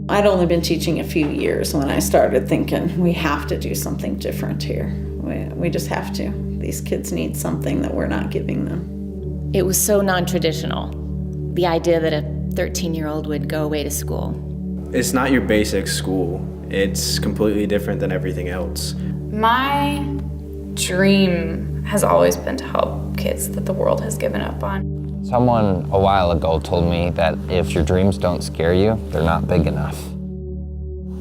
I'd only been teaching a few years when I started thinking, we have to do something different here. We just have to. These kids need something that we're not giving them. It was so non-traditional, the idea that a 13-year-old would go away to school. It's not your basic school. It's completely different than everything else. My dream has always been to help kids that the world has given up on. Someone a while ago told me that if your dreams don't scare you, they're not big enough.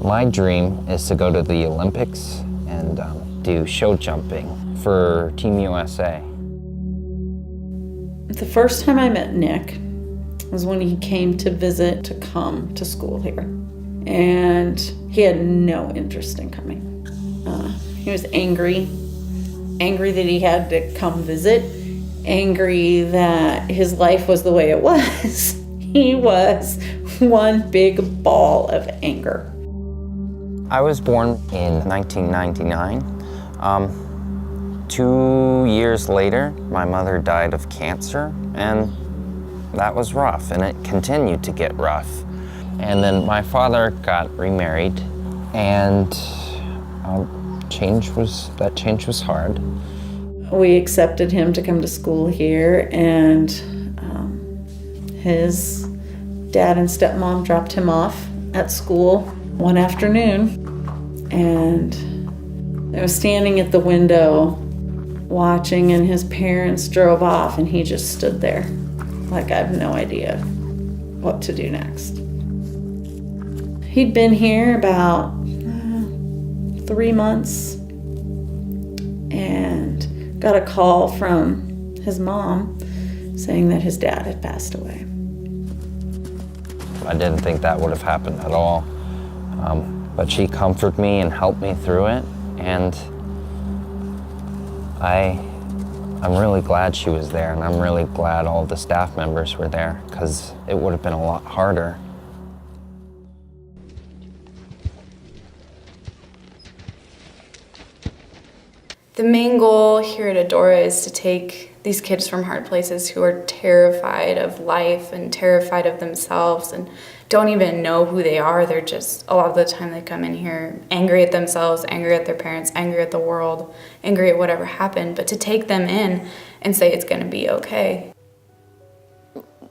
My dream is to go to the Olympics and do show jumping for Team USA. The first time I met Nick was when he came to visit to come to school here. And he had no interest in coming. He was angry that he had to come visit, angry that his life was the way it was. He was one big ball of anger. I was born in 1999. 2 years later, my mother died of cancer, and that was rough, and it continued to get rough. And then my father got remarried, and that change was hard. We accepted him to come to school here, and his dad and stepmom dropped him off at school one afternoon, and I was standing at the window watching, and his parents drove off, and he just stood there like I have no idea what to do next. He'd been here about 3 months and got a call from his mom saying that his dad had passed away. I didn't think that would have happened at all, but she comforted me and helped me through it, and I'm really glad she was there, and I'm really glad all the staff members were there, because it would have been a lot harder. The main goal here at Adora is to take these kids from hard places who are terrified of life and terrified of themselves and don't even know who they are. They're just, a lot of the time they come in here angry at themselves, angry at their parents, angry at the world, angry at whatever happened, but to take them in and say it's going to be okay.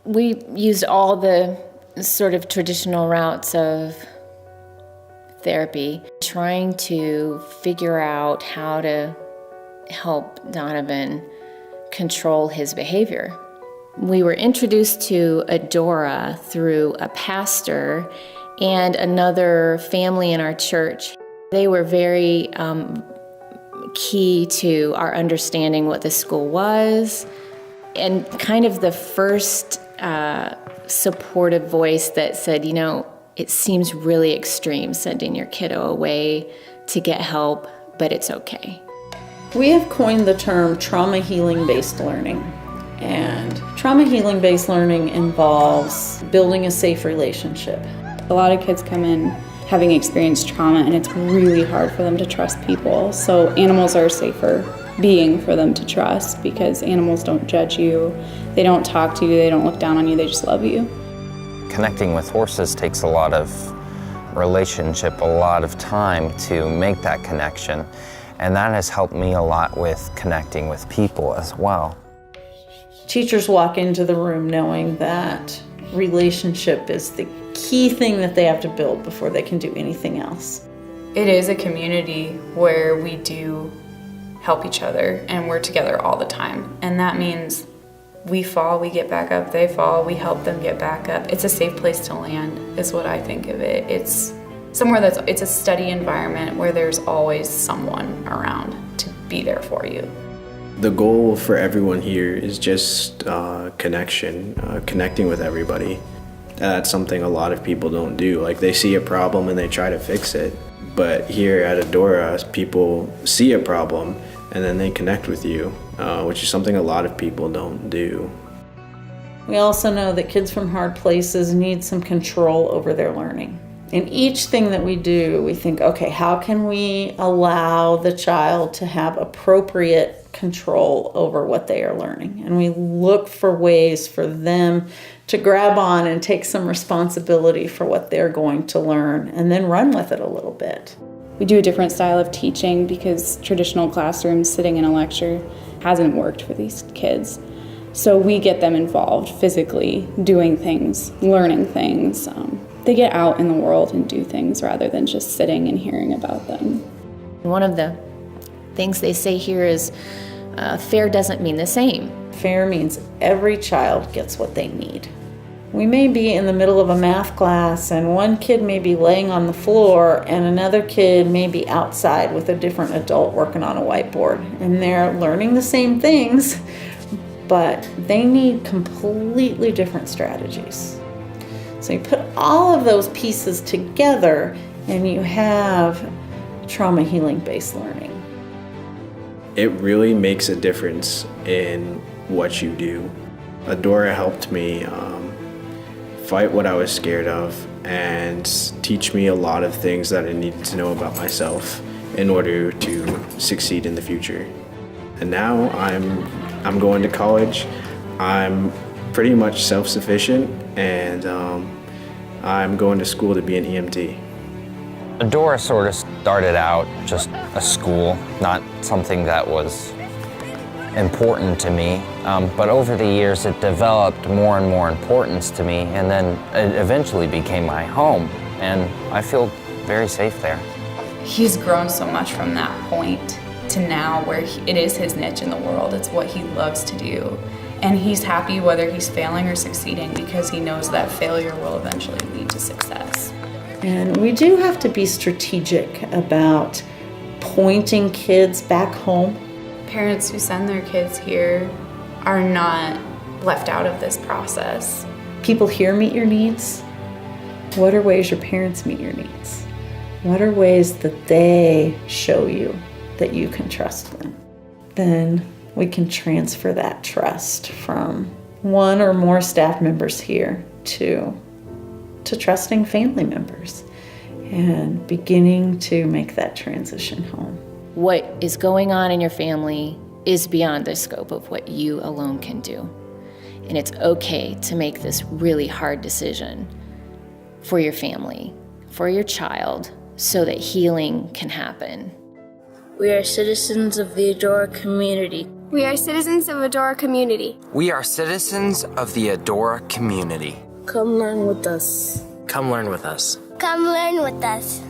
We used all the sort of traditional routes of therapy, trying to figure out how to help Donovan control his behavior. We were introduced to Adora through a pastor and another family in our church. They were very key to our understanding what the school was, and kind of the first supportive voice that said, you know, it seems really extreme sending your kiddo away to get help, but it's okay. We have coined the term trauma healing-based learning. And trauma healing-based learning involves building a safe relationship. A lot of kids come in having experienced trauma, and it's really hard for them to trust people. So animals are a safer being for them to trust, because animals don't judge you, they don't talk to you, they don't look down on you, they just love you. Connecting with horses takes a lot of relationship, a lot of time to make that connection. And that has helped me a lot with connecting with people as well. Teachers walk into the room knowing that relationship is the key thing that they have to build before they can do anything else. It is a community where we do help each other and we're together all the time. And that means we fall, we get back up, they fall, we help them get back up. It's a safe place to land, is what I think of it. It's somewhere it's a steady environment where there's always someone around to be there for you. The goal for everyone here is just connection, connecting with everybody. That's something a lot of people don't do. Like, they see a problem and they try to fix it. But here at Adora, people see a problem and then they connect with you, which is something a lot of people don't do. We also know that kids from hard places need some control over their learning. In each thing that we do, we think, okay, how can we allow the child to have appropriate control over what they are learning? And we look for ways for them to grab on and take some responsibility for what they're going to learn and then run with it a little bit. We do a different style of teaching because traditional classrooms, sitting in a lecture, hasn't worked for these kids. So we get them involved physically, doing things, learning things. They get out in the world and do things rather than just sitting and hearing about them. One of the things they say here is fair doesn't mean the same. Fair means every child gets what they need. We may be in the middle of a math class and one kid may be laying on the floor and another kid may be outside with a different adult working on a whiteboard. And they're learning the same things, but they need completely different strategies. So you put all of those pieces together and you have trauma healing based learning. It really makes a difference in what you do. Adora helped me fight what I was scared of and teach me a lot of things that I needed to know about myself in order to succeed in the future. And now I'm going to college. I'm pretty much self-sufficient, and I'm going to school to be an EMT. Adora sort of started out just a school, not something that was important to me, but over the years it developed more and more importance to me, and then it eventually became my home, and I feel very safe there. He's grown so much from that point to now where it is his niche in the world. It's what he loves to do. And he's happy whether he's failing or succeeding because he knows that failure will eventually lead to success. And we do have to be strategic about pointing kids back home. Parents who send their kids here are not left out of this process. People here meet your needs. What are ways your parents meet your needs? What are ways that they show you that you can trust them? Then we can transfer that trust from one or more staff members here to trusting family members and beginning to make that transition home. What is going on in your family is beyond the scope of what you alone can do. And it's okay to make this really hard decision for your family, for your child, so that healing can happen. We are citizens of the Adora community. We are citizens of Adora community. We are citizens of the Adora community. Come learn with us. Come learn with us. Come learn with us.